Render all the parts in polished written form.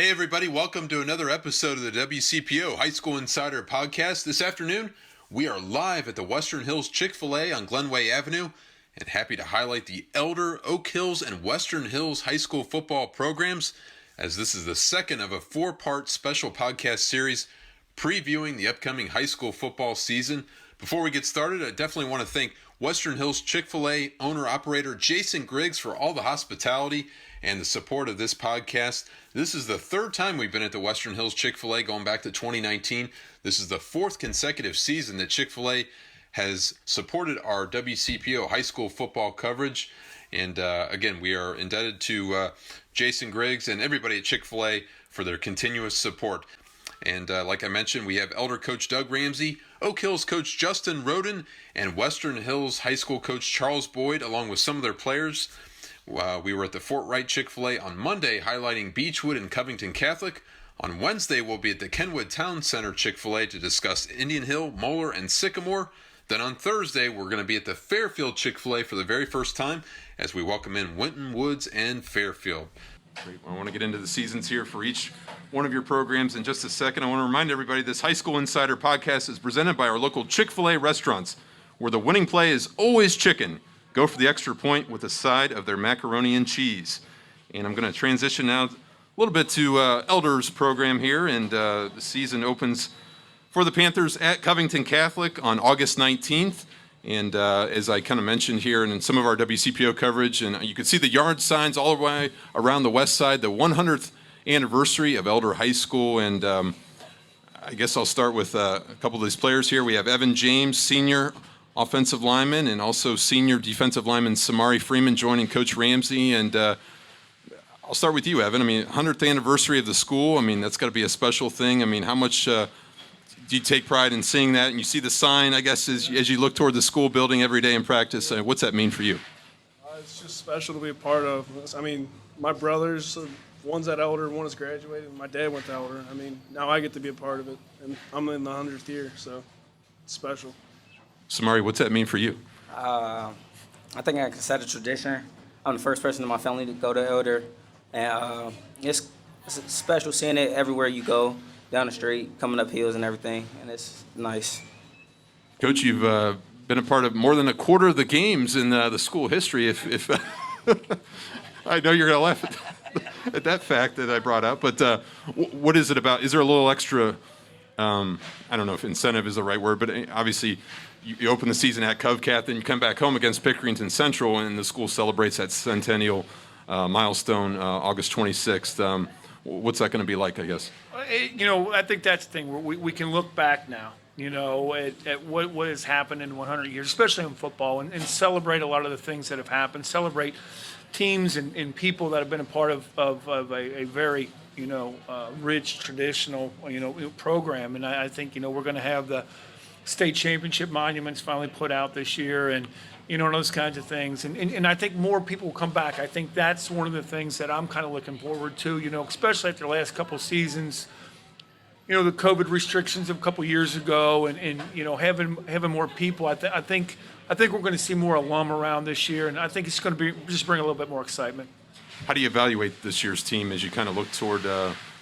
Hey everybody, welcome to another episode of the WCPO High School Insider Podcast. This afternoon, we are live at the Western Hills Chick-fil-A on Glenway Avenue and happy to highlight the Elder, Oak Hills, and Western Hills high school football programs, as this is the second of a four-part special podcast series previewing the upcoming high school football season. Before we get started, I definitely want to thank Western Hills Chick-fil-A owner-operator Jason Griggs for all the hospitality and the support of this podcast. This is the third time we've been at the Western Hills Chick-fil-A going back to 2019. This is the fourth consecutive season that Chick-fil-A has supported our WCPO high school football coverage. And again, we are indebted to Jason Griggs and everybody at Chick-fil-A for their continuous support. And like I mentioned, we have Elder Coach Doug Ramsey, Oak Hills Coach Justin Roden, and Western Hills High School Coach Charles Boyd, along with some of their players. We were at the Fort Wright Chick-fil-A on Monday highlighting Beechwood and Covington Catholic. On Wednesday, we'll be at the Kenwood Town Center Chick-fil-A to discuss Indian Hill, Moeller, and Sycamore. Then on Thursday, we're going to be at the Fairfield Chick-fil-A for the very first time as we welcome in Winton Woods and Fairfield. Great. I want to get into the seasons here for each one of your programs in just a second. I want to remind everybody this High School Insider podcast is presented by our local Chick-fil-A restaurants, where the winning play is always chicken. Go for the extra point with a side of their macaroni and cheese. And I'm going to transition now a little bit to Elder's program here. And the season opens for the Panthers at Covington Catholic on August 19th. And as I kind of mentioned here and in some of our WCPO coverage, and you can see the yard signs all the way around the west side, the 100th anniversary of Elder High School. And I guess I'll start with a couple of these players here. We have Evan James, senior offensive lineman, and also senior defensive lineman Samari Freeman joining Coach Ramsey. And I'll start with you, Evan. I mean, 100th anniversary of the school. I mean, that's got to be a special thing. I mean, how much do you take pride in seeing that? And you see the sign, I guess, as you look toward the school building every day in practice. What's that mean for you? It's just special to be a part of. I mean, my brothers, one's at Elder, one has graduated. My dad went to Elder. I mean, now I get to be a part of it. And I'm in the 100th year, so it's special. Samari, what's that mean for you? I think I can set a tradition. I'm the first person in my family to go to Elder. And it's special seeing it everywhere you go, down the street, coming up hills and everything. And it's nice. Coach, you've been a part of more than a quarter of the games in the school history. If I know you're going to laugh at that fact that I brought up, but what is it about? Is there a little extra, I don't know if incentive is the right word, but obviously you open the season at CovCath, and you come back home against Pickerington Central, and the school celebrates that centennial milestone August 26th. What's that going to be like, I guess? I think that's the thing. We can look back now, at what has happened in 100 years, especially in football, and celebrate a lot of the things that have happened, celebrate teams and people that have been a part of a very, rich, traditional, program. And I think, we're going to have the state championship monuments finally put out this year, and those kinds of things, and I think more people will come back. I think that's one of the things that I'm kind of looking forward to, especially after the last couple of seasons, the COVID restrictions of a couple of years ago, and having more people. I think we're going to see more alum around this year, and I think it's going to just bring a little bit more excitement. How do you evaluate this year's team as you kind of look toward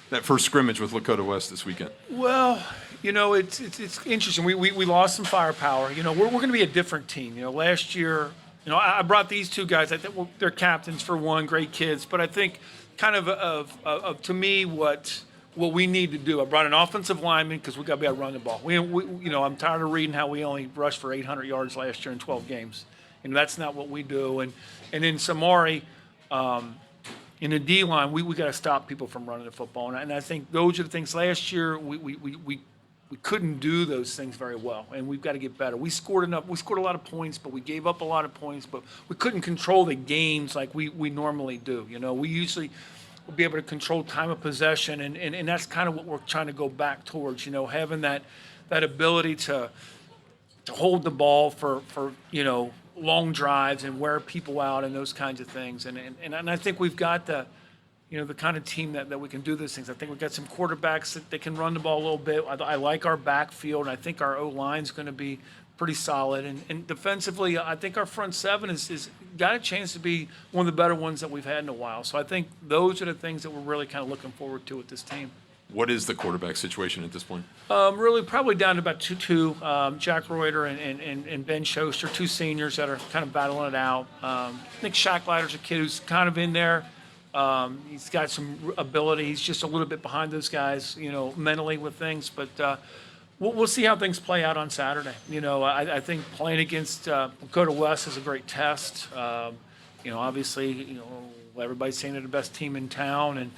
that first scrimmage with Lakota West this weekend? Well, it's interesting. We lost some firepower. We're going to be a different team. Last year, I brought these two guys. I think they're captains for one, great kids. But I think kind of to me what we need to do. I brought an offensive lineman because we got to be able to run the ball. I'm tired of reading how we only rushed for 800 yards last year in 12 games. That's not what we do. And then Samari. In the D line, we got to stop people from running the football, and I think those are the things. Last year, we couldn't do those things very well, and we've got to get better. We scored enough. We scored a lot of points, but we gave up a lot of points. But we couldn't control the games like we normally do. We usually will be able to control time of possession, and that's kind of what we're trying to go back towards. having that ability to hold the ball for long drives and wear people out and those kinds of things. And I think we've got the kind of team that we can do those things. I think we've got some quarterbacks that can run the ball a little bit. I like our backfield, and I think our O-line's going to be pretty solid. And defensively, I think our front seven is got a chance to be one of the better ones that we've had in a while. So I think those are the things that we're really kind of looking forward to with this team. What is the quarterback situation at this point? Really, probably down to about two. Jack Reuter and Ben Schuster, two seniors that are kind of battling it out. I think Shacklider's a kid who's kind of in there. He's got some ability. He's just a little bit behind those guys, mentally with things. But we'll see how things play out on Saturday. I think playing against Dakota West is a great test. Obviously, everybody's saying they're the best team in town, and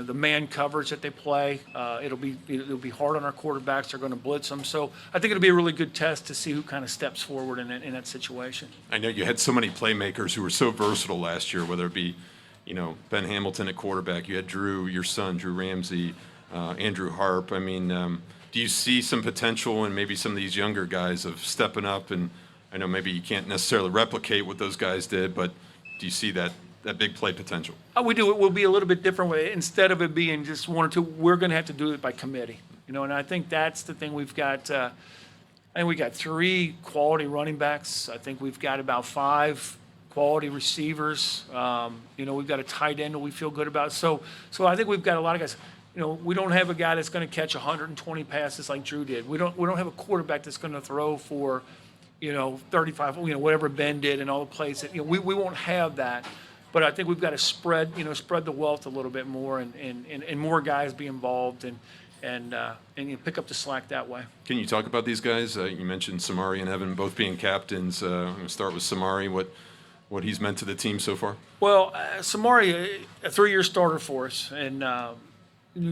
the man coverage that they play, it'll be hard on our quarterbacks. They're going to blitz them. So I think it'll be a really good test to see who kind of steps forward in that situation. I know you had so many playmakers who were so versatile last year, whether it be, Ben Hamilton at quarterback. You had Drew, your son, Drew Ramsey, Andrew Harp. I mean, do you see some potential in maybe some of these younger guys of stepping up? And I know maybe you can't necessarily replicate what those guys did, but do you see that big play potential? We do. It will be a little bit different. Instead of it being just one or two, we're going to have to do it by committee. And I think that's the thing we've got. I think we got 3 quality running backs. I think we've got about 5 quality receivers. We've got a tight end that we feel good about. So I think we've got a lot of guys. We don't have a guy that's going to catch 120 passes like Drew did. We don't have a quarterback that's going to throw for, 35, whatever Ben did and all the plays that, we won't have that. But I think we've got to spread the wealth a little bit more and more guys be involved and pick up the slack that way. Can you talk about these guys? You mentioned Samari and Evan both being captains. I'm going to start with Samari. What he's meant to the team so far? Well, Samari, a 3-year starter for us, and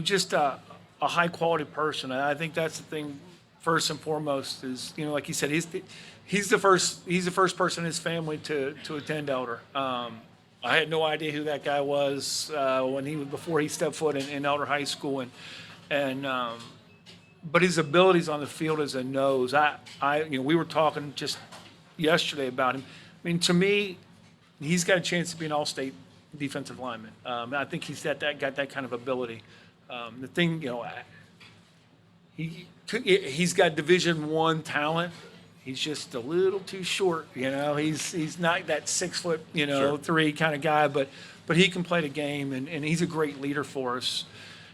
just a high-quality person. And I think that's the thing first and foremost is, like you said, he's the first person in his family to attend Elder. I had no idea who that guy was before he stepped foot in Elder High School, but his abilities on the field as a nose. We were talking just yesterday about him. I mean, to me, he's got a chance to be an all-state defensive lineman. I think he's got that kind of ability. The thing, he's got Division I talent. He's just a little too short, He's not that 6 foot, Sure. 3 kind of guy, but he can play the game, and he's a great leader for us.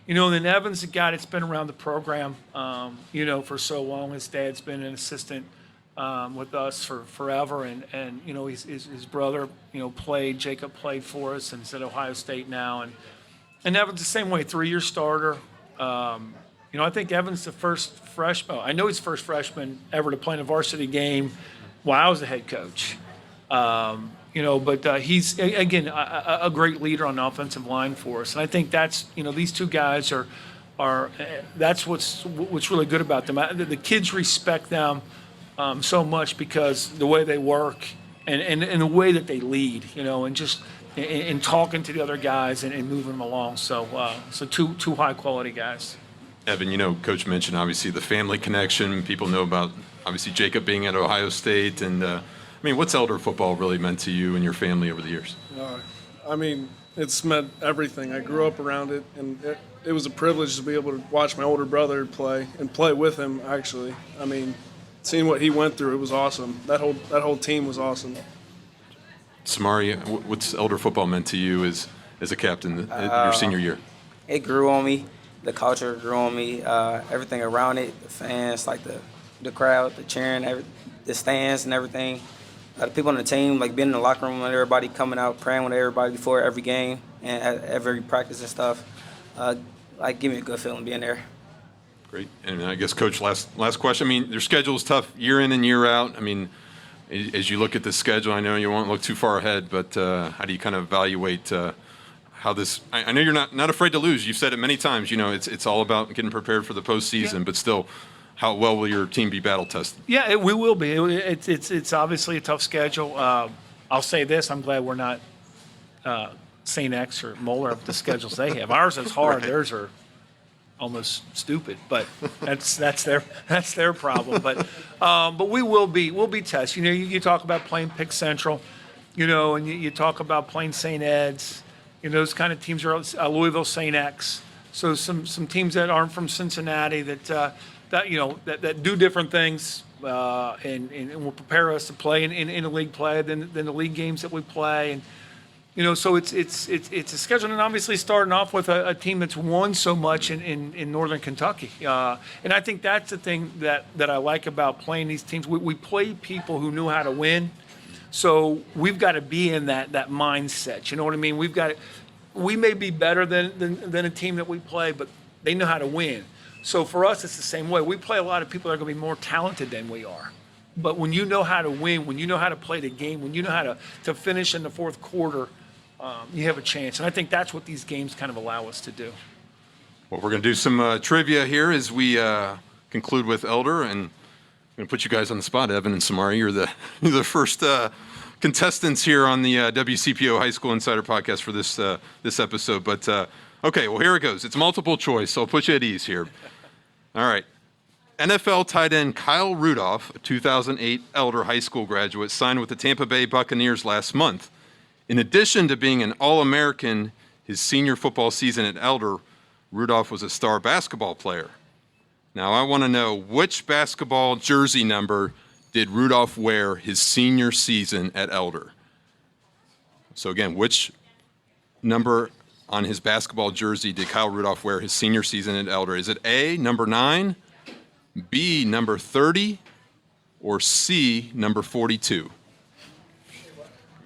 Then Evan's a guy that's been around the program, for so long. His dad's been an assistant with us for forever, and his brother, Jacob played for us and is at Ohio State now, and Evan's the same way, 3-year starter. I think Evan's the first freshman. I know he's the first freshman ever to play in a varsity game while I was the head coach. But he's again a great leader on the offensive line for us, and I think that's these two guys are that's what's really good about them. The kids respect them so much because the way they work and the way that they lead, and just in talking to the other guys and moving them along. So two high quality guys. Evan, Coach mentioned obviously the family connection. People know about obviously Jacob being at Ohio State, and what's Elder football really meant to you and your family over the years? It's meant everything. I grew up around it, and it was a privilege to be able to watch my older brother play and play with him. Actually, seeing what he went through, it was awesome. That whole team was awesome. Samari, what's Elder football meant to you as a captain your senior year? It grew on me. The culture grew on me. Everything around it, the fans, like the crowd, the cheering, the stands and everything. The people on the team, like being in the locker room with everybody, coming out, praying with everybody before every game and at every practice and stuff. Give me a good feeling being there. Great. And I guess, Coach, last question. Their schedule is tough year in and year out. As you look at the schedule, I know you won't look too far ahead, but how do you kind of evaluate how this? I know you're not afraid to lose. You've said it many times. It's all about getting prepared for the postseason, Yeah. But still, how well will your team be battle tested? Yeah, we will be. It's obviously a tough schedule. I'll say this: I'm glad we're not St. X or Moeller of the schedules they have. Ours is hard. Right. Theirs are almost stupid, but that's their problem. But we'll be tested. You talk about playing Pick Central, and you talk about playing St. Ed's. Those kind of teams are Louisville, St. X. So some teams that aren't from Cincinnati that do different things. and will prepare us to play in the league play than the league games that we play. And so it's a schedule, and obviously starting off with a team that's won so much in Northern Kentucky. And I think that's the thing that I like about playing these teams. We play people who knew how to win, so we've got to be in that mindset. You know what I mean? We may be better than a team that we play, but they know how to win. So for us, it's the same way. We play a lot of people that are going to be more talented than we are. But when you know how to win, when you know how to play the game, when you know how to finish in the fourth quarter, you have a chance. And I think that's what these games kind of allow us to do. Well, we're going to do some trivia here as we conclude with Elder, and I'm going to put you guys on the spot, Evan and Samari. You're the first contestants here on the WCPO High School Insider Podcast for this episode. But okay, well, here it goes. It's multiple choice, so I'll put you at ease here. All right. NFL tight end Kyle Rudolph, a 2008 Elder High School graduate, signed with the Tampa Bay Buccaneers last month. In addition to being an All-American his senior football season at Elder, Rudolph was a star basketball player. Now, I want to know, which basketball jersey number did Rudolph wear his senior season at Elder? So again, which number on his basketball jersey did Kyle Rudolph wear his senior season at Elder? Is it A, number 9, B, number 30, or C, number 42?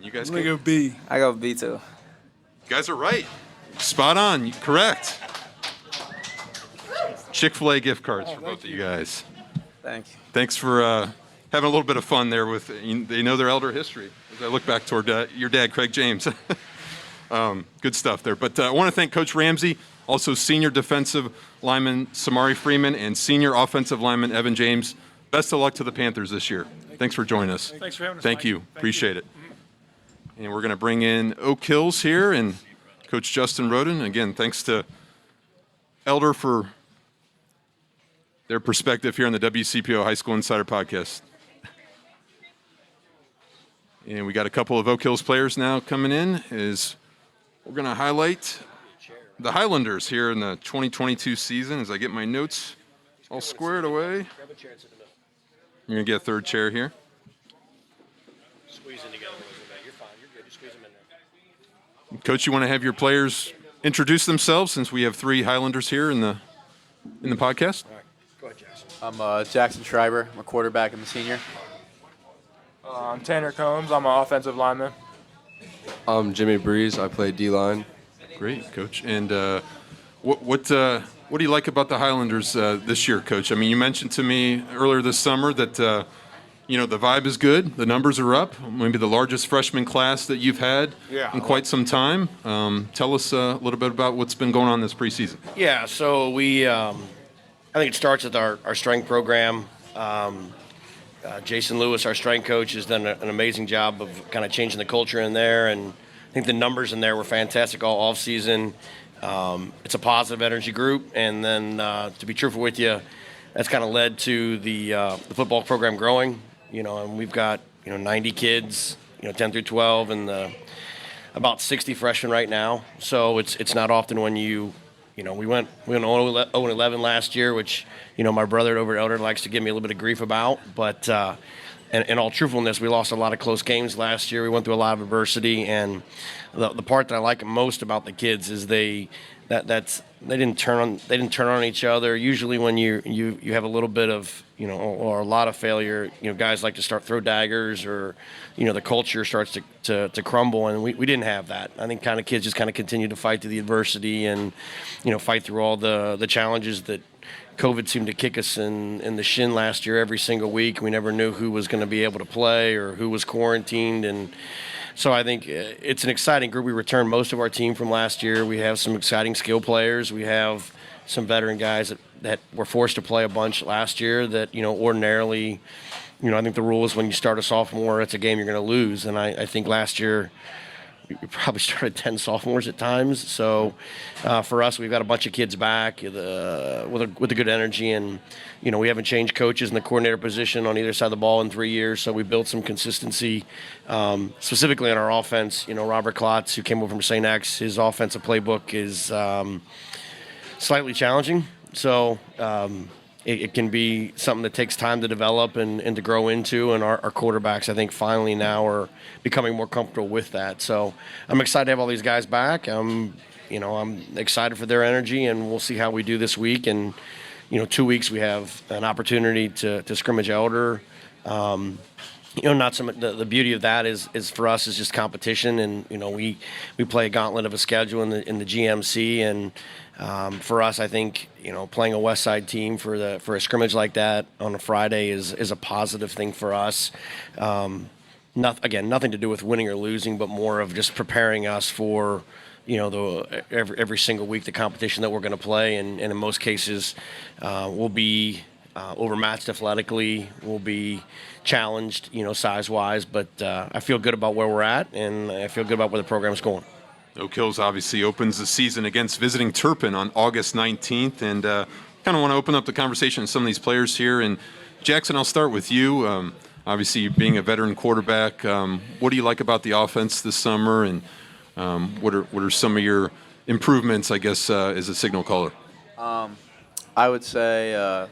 You guys I'm going to go B. I go B too. You guys are right. Spot on. Correct. Chick-fil-A gift cards for both of you guys. Thank you. Thanks for having a little bit of fun there with, they know their Elder history. As I look back toward your dad, Craig James. Good stuff there. But I want to thank Coach Ramsey, also senior defensive lineman Samari Freeman, and senior offensive lineman Evan James. Best of luck to the Panthers this year. Thanks for joining us. Thanks for having us, Thank Mike. you. Appreciate it. And we're going to bring in Oak Hills here and Coach Justin Roden. Again, thanks to Elder for their perspective here on the WCPO High School Insider Podcast. And we got a couple of Oak Hills players now coming in as we're going to highlight the Highlanders here in the 2022 season as I get my notes all squared away. You're going to get a third chair here. Squeeze in together. You're fine. You're good. Just squeeze them in there. Coach, you want to have your players introduce themselves since we have 3 Highlanders here in the podcast? All right. Go ahead, Jackson. I'm Jackson Schreiber. I'm a quarterback. I'm a senior. I'm Tanner Combs. I'm an offensive lineman. I'm Jimmy Breeze. I play D-line. Great, Coach. And what do you like about the Highlanders this year, Coach? I mean, you mentioned to me earlier this summer that the vibe is good, the numbers are up, maybe the largest freshman class that you've had in quite some time. Tell us a little bit about what's been going on this preseason. Yeah, so we, I think it starts with our strength program. Jason Lewis, our strength coach, has done an amazing job of kind of changing the culture in there, and I think the numbers in there were fantastic all offseason. It's a positive energy group, and then to be truthful with you, that's kind of led to the football program growing. And we've got 90 kids, 10 through 12, and about 60 freshmen right now. So it's not often when we went 0-11 last year, which my brother over at Elder likes to give me a little bit of grief about. But in all truthfulness, we lost a lot of close games last year. We went through a lot of adversity, and the part that I like most about the kids is they didn't turn on each other. Usually when you have a little bit of or a lot of failure, guys like to throw daggers, or the culture starts to crumble, and we didn't have that. I think kids just continue to fight through the adversity and fight through all the challenges that COVID seemed to kick us in the shin last year every single week. We never knew who was going to be able to play or who was quarantined, and so I think it's an exciting group. We returned most of our team from last year. We have some exciting skill players. We have some veteran guys that were forced to play a bunch last year that, ordinarily, I think the rule is when you start a sophomore, it's a game you're going to lose. And I think last year we probably started 10 sophomores at times. So for us, we've got a bunch of kids back with a good energy, and we haven't changed coaches in the coordinator position on either side of the ball in 3 years. So we built some consistency, specifically on our offense. Robert Klotz, who came over from St. X, his offensive playbook is slightly challenging. So it can be something that takes time to develop and to grow into. And our quarterbacks, I think, finally now are becoming more comfortable with that. So I'm excited to have all these guys back. I'm excited for their energy, and we'll see how we do this week. And 2 weeks we have an opportunity to scrimmage Elder. Not some the beauty of that is for us is just competition, and we play a gauntlet of a schedule in the GMC, and for us, I think playing a West Side team for a scrimmage like that on a Friday is a positive thing for us. Nothing to do with winning or losing, but more of just preparing us for every single week the competition that we're going to play, and in most cases we'll be overmatched athletically, we'll be challenged size-wise, but I feel good about where we're at, and I feel good about where the program's going. Oak Hills obviously opens the season against visiting Turpin on August 19th, and kind of want to open up the conversation with some of these players here. And Jackson, I'll start with you. Obviously, being a veteran quarterback, what do you like about the offense this summer, and what are some of your improvements, I guess, as a signal caller? I would say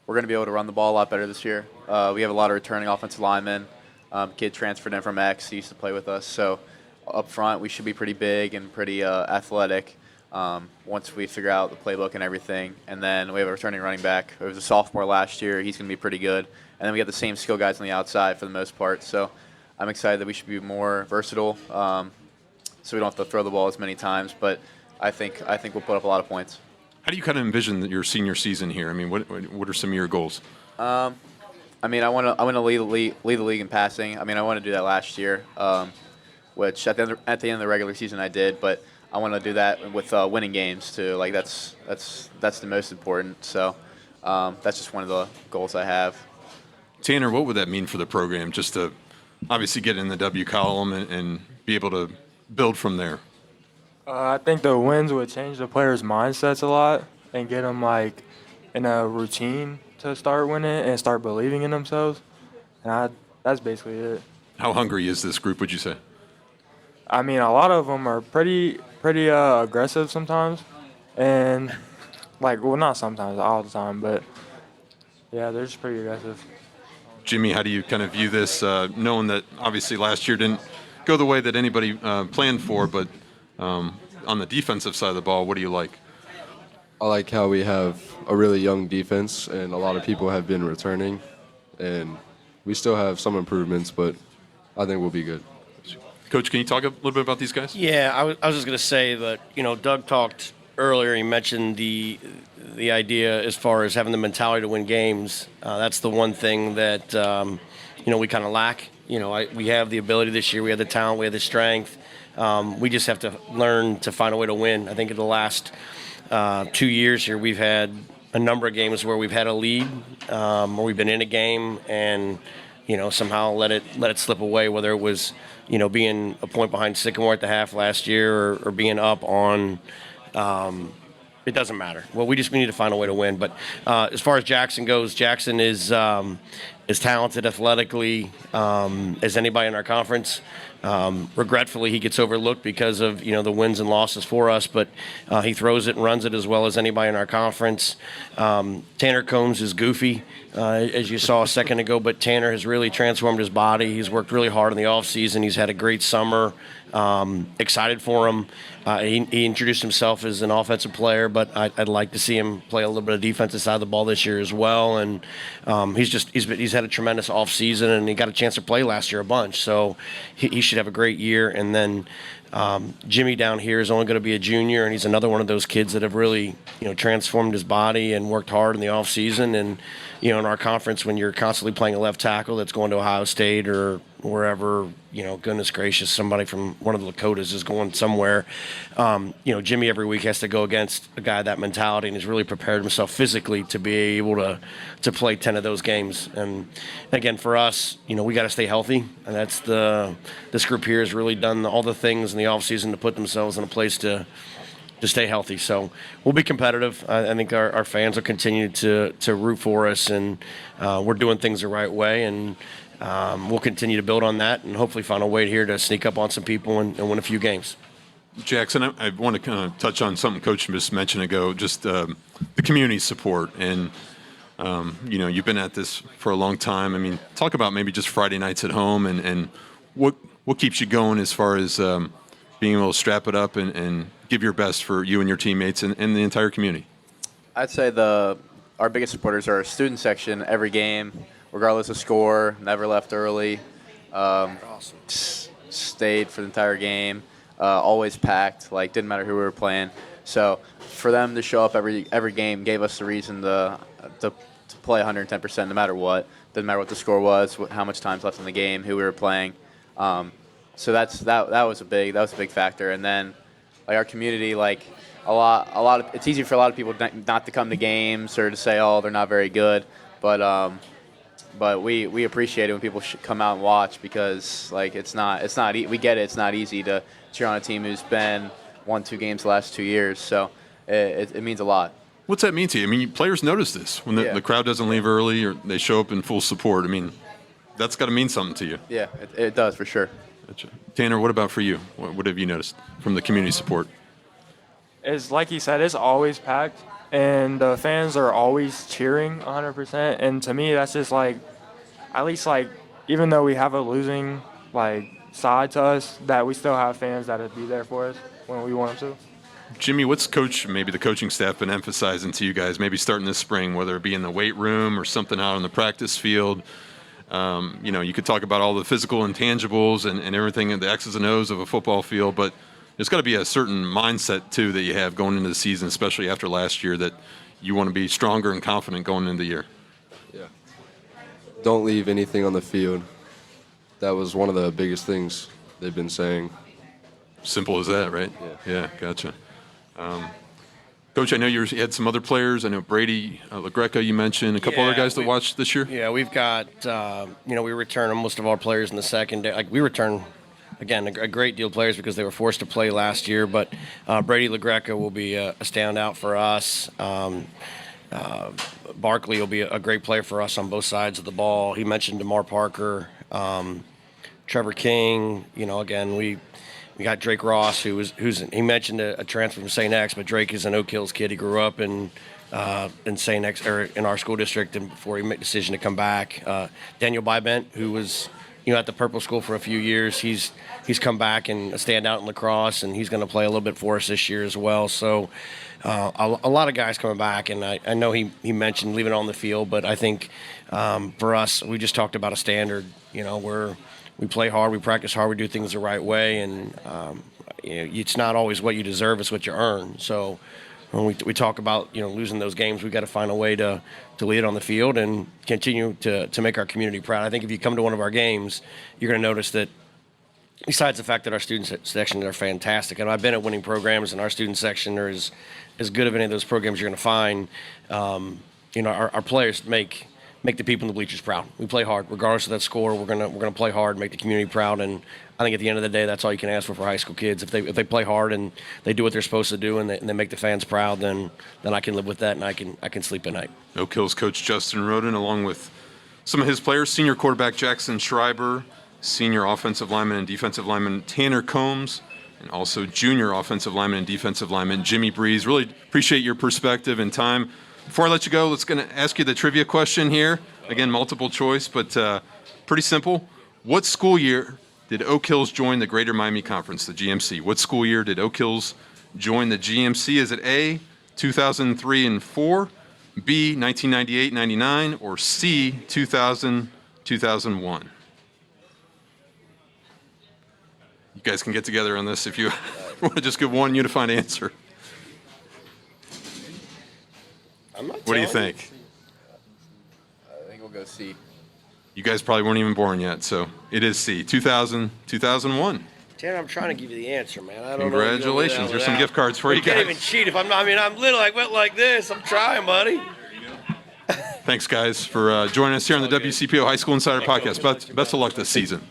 we're going to be able to run the ball a lot better this year. We have a lot of returning offensive linemen. Kid transferred in from X. He used to play with us. So up front, we should be pretty big and pretty athletic once we figure out the playbook and everything. And then we have a returning running back. It was a sophomore last year. He's going to be pretty good. And then we got the same skill guys on the outside for the most part. So I'm excited that we should be more versatile so we don't have to throw the ball as many times. But I think we'll put up a lot of points. How do you kind of envision your senior season here? I mean, what are some of your goals? I want to lead the league in passing. I want to do that last year, which at the end of the regular season I did. But I want to do that with winning games too. Like that's the most important. So that's just one of the goals I have. Tanner, what would that mean for the program? Just to obviously get in the W column and be able to build from there. I think the wins would change the players' mindsets a lot and get them in a routine to start winning and start believing in themselves. And that's basically it. How hungry is this group, would you say? A lot of them are pretty aggressive sometimes, and not sometimes, all the time, but yeah, they're just pretty aggressive. Jimmy, how do you kind of view this, knowing that obviously last year didn't go the way that anybody planned for, but on the defensive side of the ball, what do you like? I like how we have a really young defense, and a lot of people have been returning, and we still have some improvements, but I think we'll be good. Coach, can you talk a little bit about these guys? Yeah, I was just going to say that, Doug talked earlier, he mentioned the idea as far as having the mentality to win games. That's the one thing that, we kind of lack. We have the ability this year, we have the talent, we have the strength. We just have to learn to find a way to win. I think in the last 2 years here, we've had a number of games where we've had a lead, or we've been in a game and, somehow let it slip away, whether it was, being a point behind Sycamore at the half last year or being up on, it doesn't matter. Well, we need to find a way to win. But as far as Jackson goes, Jackson is as talented athletically as anybody in our conference. Regretfully, he gets overlooked because of the wins and losses for us, but he throws it and runs it as well as anybody in our conference. Tanner Combs is goofy, as you saw a second ago, but Tanner has really transformed his body. He's worked really hard in the offseason. He's had a great summer. Excited for him. He introduced himself as an offensive player, but I'd like to see him play a little bit of defensive side of the ball this year as well. And he's had a tremendous offseason, and he got a chance to play last year a bunch. So he should have a great year. And then Jimmy down here is only going to be a junior, and he's another one of those kids that have really transformed his body and worked hard in the offseason. And in our conference, when you're constantly playing a left tackle that's going to Ohio State or wherever, goodness gracious, somebody from one of the Lakotas is going somewhere. Jimmy every week has to go against a guy of that mentality and has really prepared himself physically to be able to play 10 of those games. And again, for us, we got to stay healthy. And that's this group here has really done all the things in the offseason to put themselves in a place to stay healthy. So we'll be competitive. I think our fans will continue to root for us, and we're doing things the right way. And we'll continue to build on that and hopefully find a way here to sneak up on some people and win a few games. Jackson, I want to kind of touch on something Coach just mentioned ago, just the community support. And You've been at this for a long time. I mean, talk about maybe just Friday nights at home and what keeps you going as far as being able to strap it up and give your best for you and your teammates and the entire community. I'd say our biggest supporters are our student section every game, regardless of score, never left early, stayed for the entire game, always packed, like didn't matter who we were playing. So for them to show up every game gave us the reason to play 110% no matter what. Doesn't matter what the score was, how much time's left in the game, who we were playing. So that was a big factor. And then like our community, like a lot of it's easy for a lot of people not to come to games or to say, oh, they're not very good, but we appreciate it when people come out and watch, because like we get it, it's not easy to cheer on a team who's been 1-2 games the last 2 years, so it means a lot. What's that mean to you? I mean, players notice this when the crowd doesn't leave early or they show up in full support. I mean, that's got to mean something to you. Yeah, it does for sure. Gotcha. Tanner, what about for you? What have you noticed from the community support? It's like he said, it's always packed, and the fans are always cheering 100%. And to me, that's just like, at least like, even though we have a losing like side to us, that we still have fans that'll be there for us when we want them to. Jimmy, what's maybe the coaching staff been emphasizing to you guys, maybe starting this spring, whether it be in the weight room or something out on the practice field? You could talk about all the physical intangibles and everything, and the X's and O's of a football field, but there's got to be a certain mindset, too, that you have going into the season, especially after last year, that you want to be stronger and confident going into the year. Yeah. Don't leave anything on the field. That was one of the biggest things they've been saying. Simple as that, right? Yeah. Gotcha. Coach, I know you had some other players. I know Brady LaGreca, you mentioned. A couple other guys that watched this year? Yeah, we've got, we return most of our players in the second. Like, we return, again, a great deal of players because they were forced to play last year. But Brady LaGreca will be a standout for us. Barkley will be a great player for us on both sides of the ball. He mentioned DeMar Parker, Trevor King. Again, we got Drake Ross, he mentioned a transfer from St. X, but Drake is an Oak Hills kid. He grew up in St. X, or in our school district, and before he made the decision to come back. Daniel Bybent, who was at the Purple School for a few years, he's come back and a standout in lacrosse, and he's going to play a little bit for us this year as well. So a lot of guys coming back, and I know he mentioned leaving it on the field, but I think for us, we just talked about a standard. We play hard, we practice hard, we do things the right way, and it's not always what you deserve, it's what you earn. So when we talk about losing those games, we got to find a way to lead it on the field and continue to make our community proud. I think if you come to one of our games, you're going to notice that besides the fact that our student section are fantastic, and I've been at winning programs, and our student section are as good of any of those programs you're going to find. Our players make the people in the bleachers proud. We play hard, regardless of that score. We're gonna play hard, make the community proud, and I think at the end of the day, that's all you can ask for high school kids. If they play hard and they do what they're supposed to do, and they make the fans proud, then I can live with that, and I can sleep at night. Oak Hills coach Justin Roden, along with some of his players, senior quarterback Jackson Schreiber, senior offensive lineman and defensive lineman Tanner Combs, and also junior offensive lineman and defensive lineman Jimmy Breeze. Really appreciate your perspective and time. Before I let you go, let's going to ask you the trivia question here. Again, multiple choice, but pretty simple. What school year did Oak Hills join the Greater Miami Conference, the GMC? What school year did Oak Hills join the GMC? Is it A, 2003 and 4, B, 1998-99, or C, 2000-2001? You guys can get together on this if you want to just give one unified answer. What do you think? I think we'll go C. You guys probably weren't even born yet, so it is C. 2000-2001. Tanner, I'm trying to give you the answer, man. I don't Congratulations. know. Here's some gift cards for you can't guys. even cheat if I'm not. I mean, I'm little. I went like this. I'm trying, buddy. Thanks, guys, for joining us here on the WCPO High School Insider Podcast. Best of luck this season.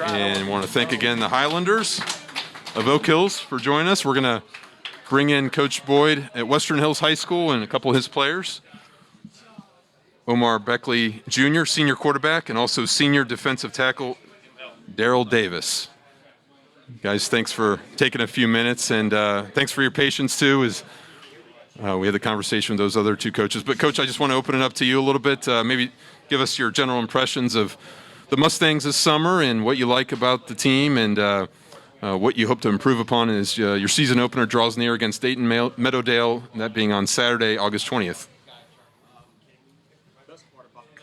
And want to thank again the Highlanders of Oak Hills for joining us. We're going to bring in Coach Boyd at Western Hills High School and a couple of his players. Omar Beckley Jr., senior quarterback, and also senior defensive tackle Daryl Davis. Guys, thanks for taking a few minutes, and thanks for your patience, too, as We had the conversation with those other two coaches. But, Coach, I just want to open it up to you a little bit. Maybe give us your general impressions of the Mustangs this summer and what you like about the team, and what you hope to improve upon as your season opener draws near against Dayton Meadowdale, that being on Saturday, August 20th.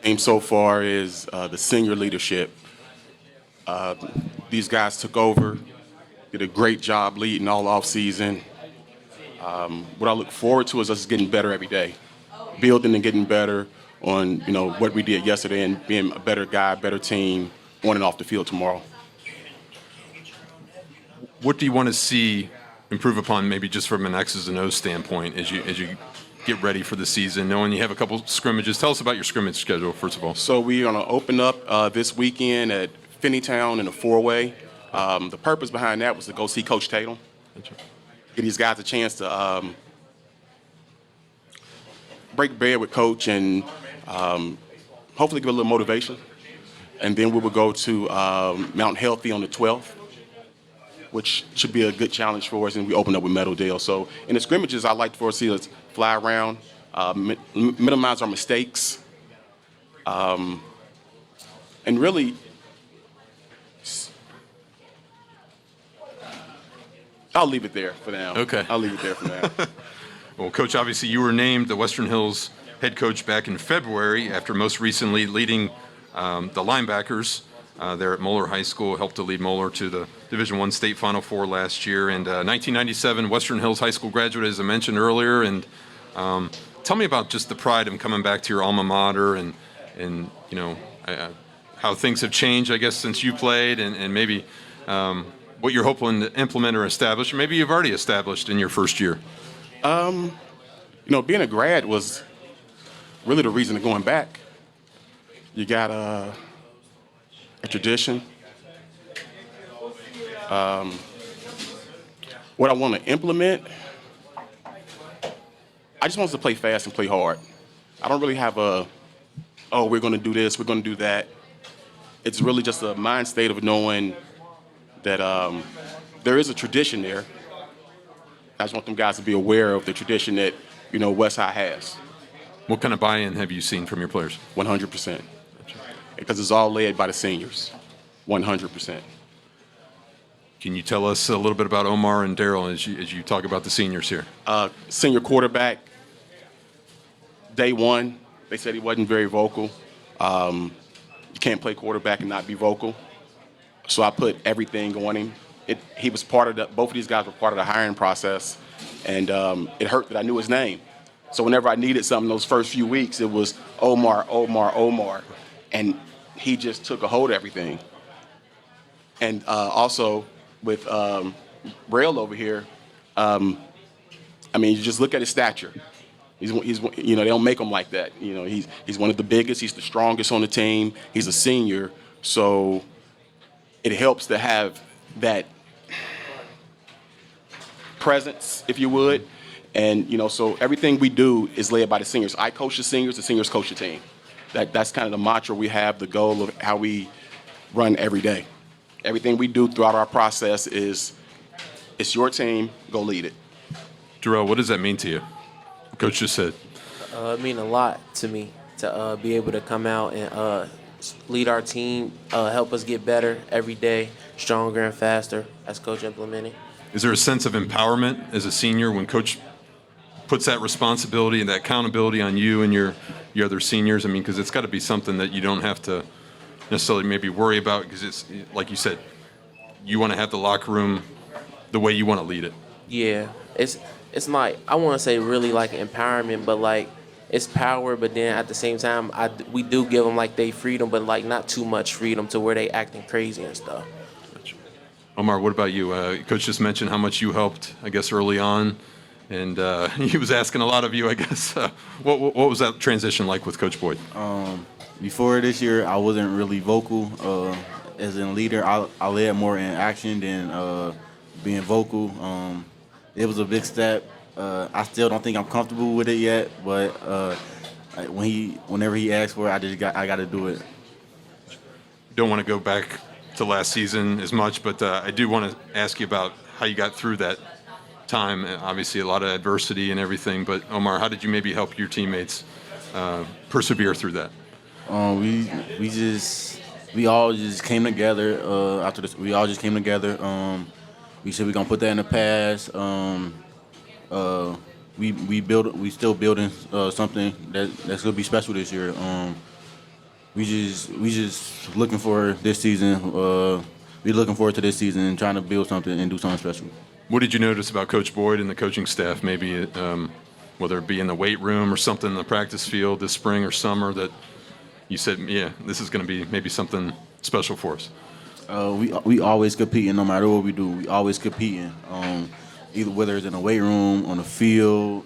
Game so far is the senior leadership. These guys took over, did a great job leading all off season. What I look forward to is us getting better every day, building and getting better on what we did yesterday and being a better guy, better team on and off the field tomorrow. What do you want to see improve upon, maybe just from an X's and O's standpoint, as you get ready for the season, knowing you have a couple scrimmages? Tell us about your scrimmage schedule, first of all. So we're going to open up this weekend at Finneytown in a 4-way. The purpose behind that was to go see Coach Tatum, get these guys a chance to break bread with Coach and hopefully give a little motivation. And then we will go to Mount Healthy on the 12th, which should be a good challenge for us, and we open up with Meadowdale. So in the scrimmages, I like for us to see us fly around, minimize our mistakes, and really, I'll leave it there for now. Okay. I'll leave it there for now. Well, Coach, obviously you were named the Western Hills head coach back in February after most recently leading the linebackers there at Moeller High School, helped to lead Moeller to the Division I State Final Four last year. And 1997 Western Hills High School graduate, as I mentioned earlier. And tell me about just the pride of coming back to your alma mater and how things have changed, I guess, since you played, and maybe what you're hoping to implement or establish, or maybe you've already established in your first year. Being a grad was really the reason of going back. You got a tradition. What I want to implement, I just want us to play fast and play hard. I don't really have we're going to do this, we're going to do that. It's really just a mind state of knowing that there is a tradition there. I just want them guys to be aware of the tradition that, West High has. What kind of buy-in have you seen from your players? 100%. Because it's all led by the seniors. 100%. Can you tell us a little bit about Omar and Daryl as you talk about the seniors here? Senior quarterback, day one, they said he wasn't very vocal. You can't play quarterback and not be vocal. So I put everything on him. He was part of both of these guys were part of the hiring process, and it hurt that I knew his name. So whenever I needed something those first few weeks, it was Omar, Omar, Omar. And he just took a hold of everything. And also with Braille over here, you just look at his stature. He's they don't make him like that. He's one of the biggest. He's the strongest on the team. He's a senior, so it helps to have that presence, if you would. And so everything we do is led by the seniors. I coach the seniors coach the team. That's kind of the mantra we have, the goal of how we run every day. Everything we do throughout our process is, it's your team, go lead it. Jarrell, what does that mean to you? Coach just said. It means a lot to me to be able to come out and lead our team, help us get better every day, stronger and faster as Coach implemented. Is there a sense of empowerment as a senior when Coach puts that responsibility and that accountability on you and your other seniors? Because it's got to be something that you don't have to necessarily maybe worry about, because it's, like you said, you want to have the locker room the way you want to lead it. Yeah, it's like, I want to say really like empowerment, but like it's power, but then at the same time, we do give them like they freedom, but like not too much freedom to where they acting crazy and stuff. Omar, what about you? Coach just mentioned how much you helped, I guess, early on. And he was asking a lot of you, I guess. What was that transition like with Coach Boyd? Before this year, I wasn't really vocal as a leader. I led more in action than being vocal. It was a big step. I still don't think I'm comfortable with it yet, but whenever he asks for it, I got to do it. Don't want to go back to last season as much, but I do want to ask you about how you got through that time, and obviously a lot of adversity and everything. But Omar, how did you maybe help your teammates persevere through that? We all just came together after this. We all just came together. We said we're gonna put that in the past. We still building something that's gonna be special this year. We just looking for this season. We looking forward to this season and trying to build something and do something special. What did you notice about Coach Boyd and the coaching staff, maybe whether it be in the weight room or something in the practice field this spring or summer, that you said, yeah, this is going to be maybe something special for us? We always competing no matter what we do. We always competing. Either whether it's in the weight room, on the field,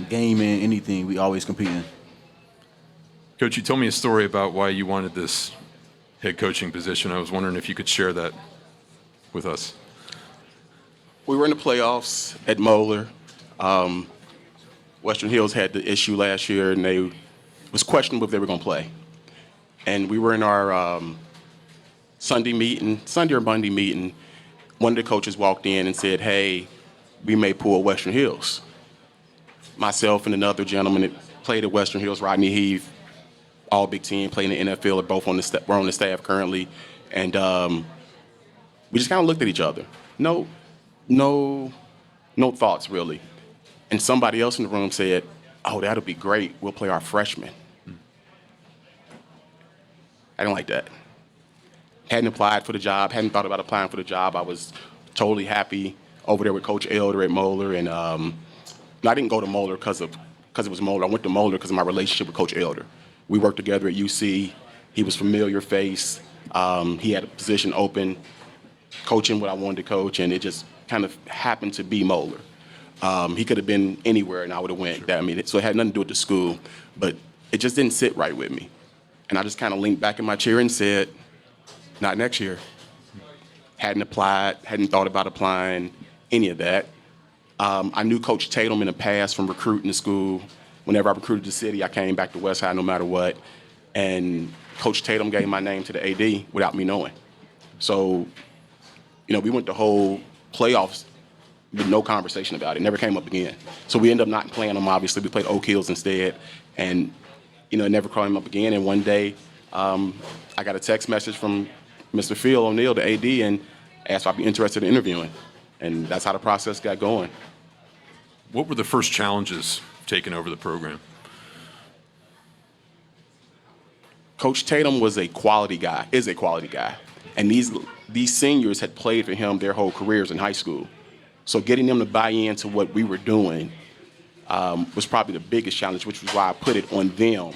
gaming, anything, we always competing. Coach, you told me a story about why you wanted this head coaching position. I was wondering if you could share that with us. We were in the playoffs at Moeller. Western Hills had the issue last year, and they was questionable if they were going to play. And we were in our Sunday or Monday meeting. One of the coaches walked in and said, "Hey, we may pull Western Hills." Myself and another gentleman that played at Western Hills, Rodney Heath, all Big Ten, playing in the NFL, are both we're on the staff currently, and we just kind of looked at each other. No thoughts really. And somebody else in the room said, "Oh, that'll be great. We'll play our freshmen." I didn't like that. Hadn't applied for the job. Hadn't thought about applying for the job. I was totally happy over there with Coach Elder at Moeller, and I didn't go to Moeller because it was Moeller. I went to Moeller because of my relationship with Coach Elder. We worked together at UC. He was a familiar face. He had a position open, coaching what I wanted to coach, and it just kind of happened to be Moeller. He could have been anywhere, and I would have went. Sure. I mean, so it had nothing to do with the school, but it just didn't sit right with me. And I just kind of leaned back in my chair and said, "Not next year." Hadn't applied, hadn't thought about applying, any of that. I knew Coach Tatum in the past from recruiting the school. Whenever I recruited the city, I came back to West High no matter what. And Coach Tatum gave my name to the AD without me knowing. So, we went the whole playoffs with no conversation about it. Never came up again. So we ended up not playing them, obviously. We played Oak Hills instead. And, it never came up again. And one day, I got a text message from Mr. Phil O'Neill, the AD, and asked if I'd be interested in interviewing. And that's how the process got going. What were the first challenges taking over the program? Coach Tatum was is a quality guy. And these seniors had played for him their whole careers in high school. So getting them to buy into what we were doing was probably the biggest challenge, which was why I put it on them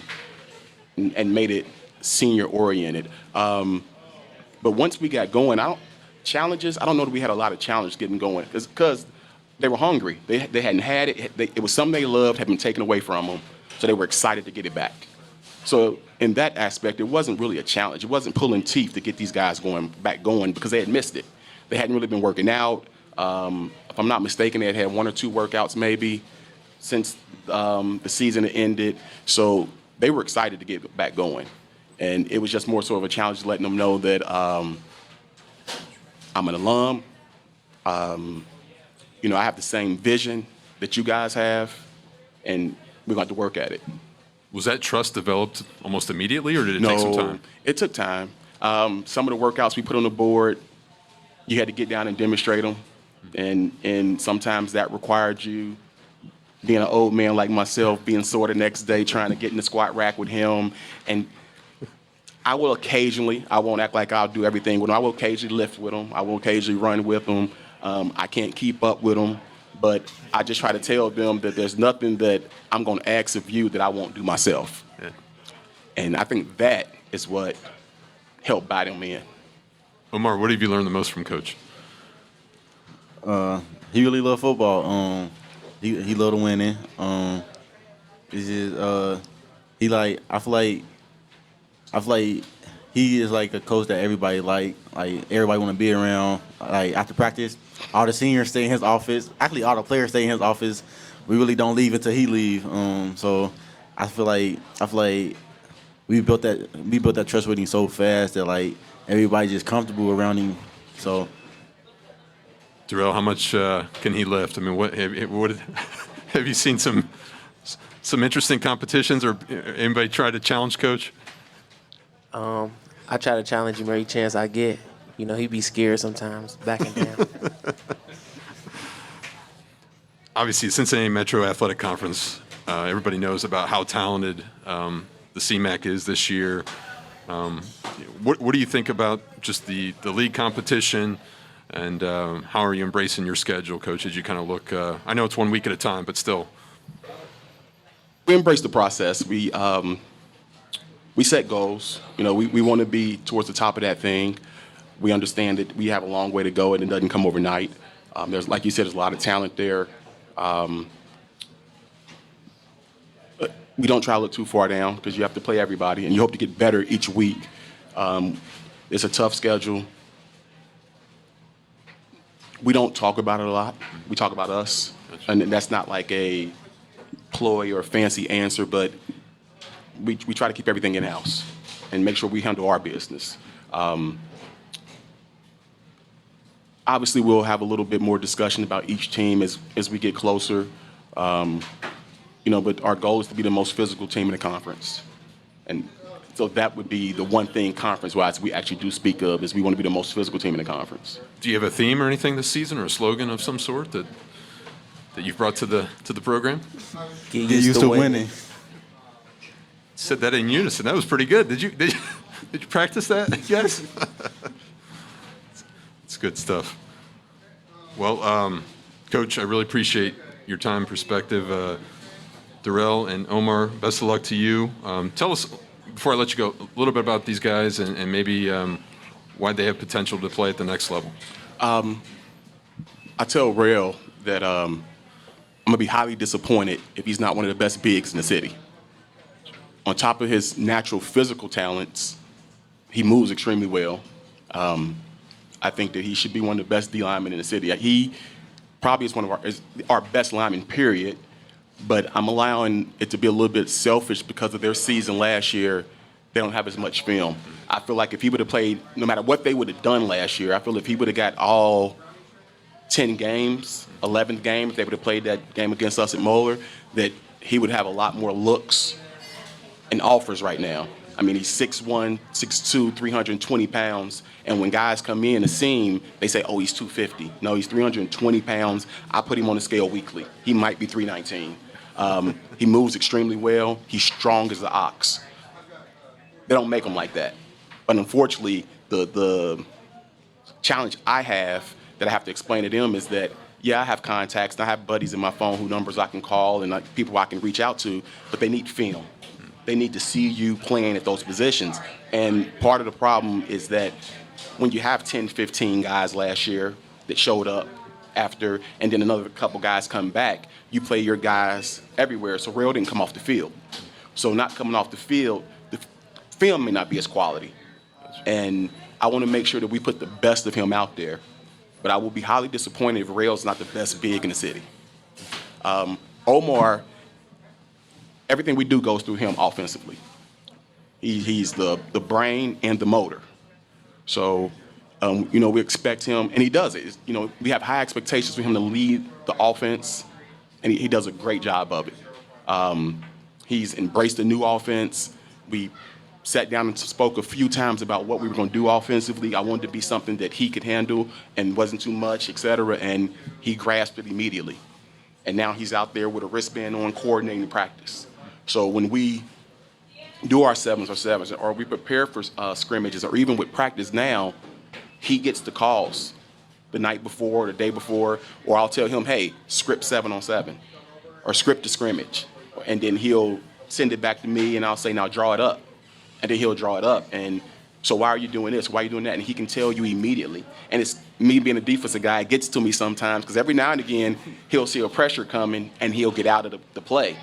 and made it senior-oriented. But once we got going, I don't know that we had a lot of challenges getting going because they were hungry. They hadn't had it. It was something they loved, had been taken away from them, so they were excited to get it back. So in that aspect, it wasn't really a challenge. It wasn't pulling teeth to get these guys back going because they had missed it. They hadn't really been working out. If I'm not mistaken, they had 1 or 2 workouts maybe since the season had ended. So they were excited to get back going. And it was just more sort of a challenge letting them know that I'm an alum. I have the same vision that you guys have, and we're going to have to work at it. Was that trust developed almost immediately, or did it take some time? No, it took time. Some of the workouts we put on the board, you had to get down and demonstrate them, and sometimes that required you being an old man like myself, being sore the next day, trying to get in the squat rack with him. And I will occasionally, I won't act like I'll do everything with him. I will occasionally lift with him. I will occasionally run with him. I can't keep up with them, but I just try to tell them that there's nothing that I'm going to ask of you that I won't do myself. Yeah. And I think that is what helped buy them in. Omar, what have you learned the most from Coach? He really loved football. He loved winning. It's just I feel like he is like a coach that everybody like everybody want to be around. Like after practice, all the seniors stay in his office. Actually, all the players stay in his office. We really don't leave until he leave. So I feel like we built that trust with him so fast that like everybody just comfortable around him. So Darrell, how much can he lift? I mean, what have you seen some interesting competitions, or anybody try to challenge Coach? I try to challenge him every chance I get. You know, he be scared sometimes, backing down. Obviously, Cincinnati Metro Athletic Conference, everybody knows about how talented the CMAC is this year. What do you think about just the league competition, and how are you embracing your schedule, Coach, as you kind of look? I know it's 1 week at a time, but still. We embrace the process. We set goals. You know, we want to be towards the top of that thing. We understand that we have a long way to go, and it doesn't come overnight. There's, like you said, there's a lot of talent there. But we don't try to look too far down, because you have to play everybody, and you hope to get better each week. It's a tough schedule. We don't talk about it a lot. We talk about us, and that's not like a ploy or fancy answer, but we try to keep everything in-house and make sure we handle our business. Obviously, we'll have a little bit more discussion about each team as we get closer. You know, but our goal is to be the most physical team in the conference. And so that would be the one thing conference-wise we actually do speak of, is we want to be the most physical team in the conference. Do you have a theme or anything this season, or a slogan of some sort that you've brought to the program? Get used to winning. Said that in unison. That was pretty good. Did you practice that? Yes. It's good stuff. Well, Coach, I really appreciate your time and perspective. Darrell and Omar, best of luck to you. Tell us, before I let you go, a little bit about these guys, and maybe why they have potential to play at the next level. I tell Rail that I'm going to be highly disappointed if he's not one of the best bigs in the city. On top of his natural physical talents, he moves extremely well. I think that he should be one of the best D linemen in the city. He probably is one of our best linemen, period. But I'm allowing it to be a little bit selfish because of their season last year. They don't have as much film. I feel like if he would have played, no matter what they would have done last year, I feel if he would have got all 10 games, 11th game, if they would have played that game against us at Moeller, that he would have a lot more looks and offers right now. I mean, he's 6'1", 6'2", 320 pounds. And when guys come in to see him, they say, oh, he's 250. No, he's 320 pounds. I put him on the scale weekly. He might be 319. He moves extremely well. He's strong as the ox. They don't make him like that. But unfortunately, the challenge I have that I have to explain to them is that, yeah, I have contacts, and I have buddies in my phone who numbers I can call and people I can reach out to, but they need film. They need to see you playing at those positions. And part of the problem is that when you have 10, 15 guys last year that showed up after, and then another couple guys come back, you play your guys everywhere. So Rail didn't come off the field. So not coming off the field, the film may not be as quality. And I want to make sure that we put the best of him out there. But I will be highly disappointed if Rail's not the best big in the city. Omar, everything we do goes through him offensively. He's the brain and the motor. So, you know, we expect him, and he does it. You know, we have high expectations for him to lead the offense, and he does a great job of it. He's embraced the new offense. We sat down and spoke a few times about what we were going to do offensively. I wanted to be something that he could handle and wasn't too much, et cetera, and he grasped it immediately. And now he's out there with a wristband on coordinating practice. So when we do our sevens, or we prepare for scrimmages, or even with practice now, he gets the calls the night before, the day before, or I'll tell him, hey, script 7-on-7, or script a scrimmage. And then he'll send it back to me, and I'll say, now draw it up. And then he'll draw it up. And so why are you doing this? Why are you doing that? And he can tell you immediately. And it's me being a defensive guy, it gets to me sometimes, because every now and again, he'll see a pressure coming, and he'll get out of the play.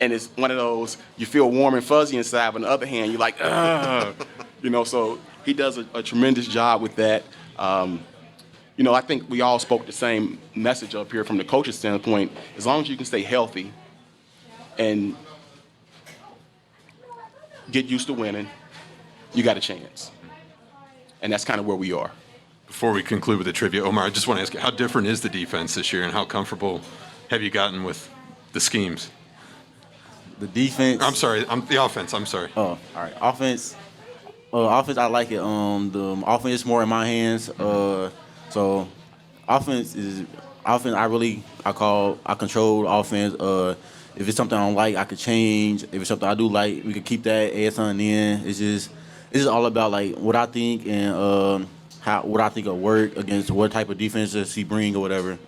And it's one of those, you feel warm and fuzzy inside, but on the other hand, you're like, ugh. You know, so he does a tremendous job with that. You know, I think we all spoke the same message up here from the coach's standpoint. As long as you can stay healthy and get used to winning, you got a chance. And that's kind of where we are. Before we conclude with the trivia, Omar, I just want to ask you, how different is the defense this year, and how comfortable have you gotten with the schemes? The defense. I'm sorry, the offense. I'm sorry. Oh, all right. Offense. Offense, I like it. The offense is more in my hands. So offense. I control the offense. If it's something I don't like, I could change. If it's something I do like, we could keep that, add something in. It's just all about like what I think and what I think will work against what type of defense does he bring or whatever.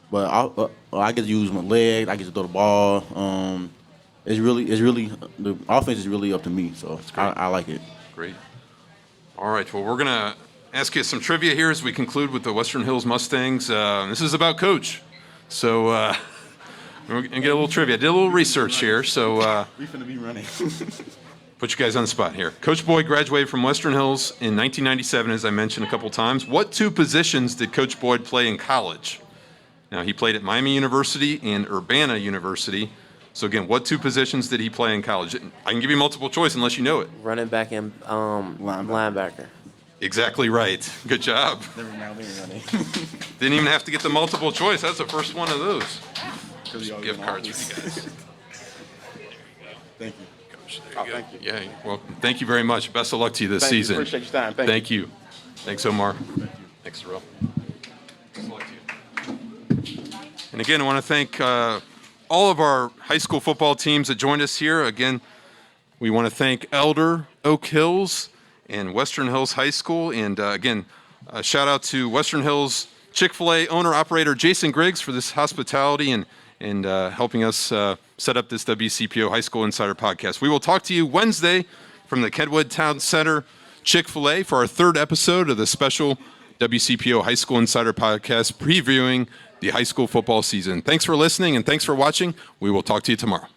But I get to use my legs. I get to throw the ball. It's really the offense is really up to me. So I like it. Great. All right. Well, we're gonna ask you some trivia here as we conclude with the Western Hills Mustangs. This is about Coach. So we're gonna get a little trivia. I did a little research here. So We finna be running. put you guys on the spot here. Coach Boyd graduated from Western Hills in 1997, as I mentioned a couple times. What two positions did Coach Boyd play in college? Now, he played at Miami University and Urbana University. So, again, what two positions did he play in college? I can give you multiple choice unless you know it. Running back and linebacker. Exactly right. Good job. Never mind, we ain't running. Didn't even have to get the multiple choice. That's the first one of those. y'all Gift get cards all for you guys. Thank you. Coach, there you go. Thank you. Yeah, well, thank you very much. Best of luck to you this Thank you. season. Appreciate your time. Thank you. Thanks, Omar. Thanks, Terrell. Best of luck to you. And again, I want to thank all of our high school football teams that joined us here. Again, we want to thank Elder, Oak Hills, and Western Hills High School. And again, a shout out to Western Hills Chick-fil-A owner-operator Jason Griggs for this hospitality and helping us set up this WCPO High School Insider podcast. We will talk to you Wednesday from the Kenwood Town Center Chick-fil-A for our third episode of the special WCPO High School Insider podcast previewing the high school football season. Thanks for listening and thanks for watching. We will talk to you tomorrow.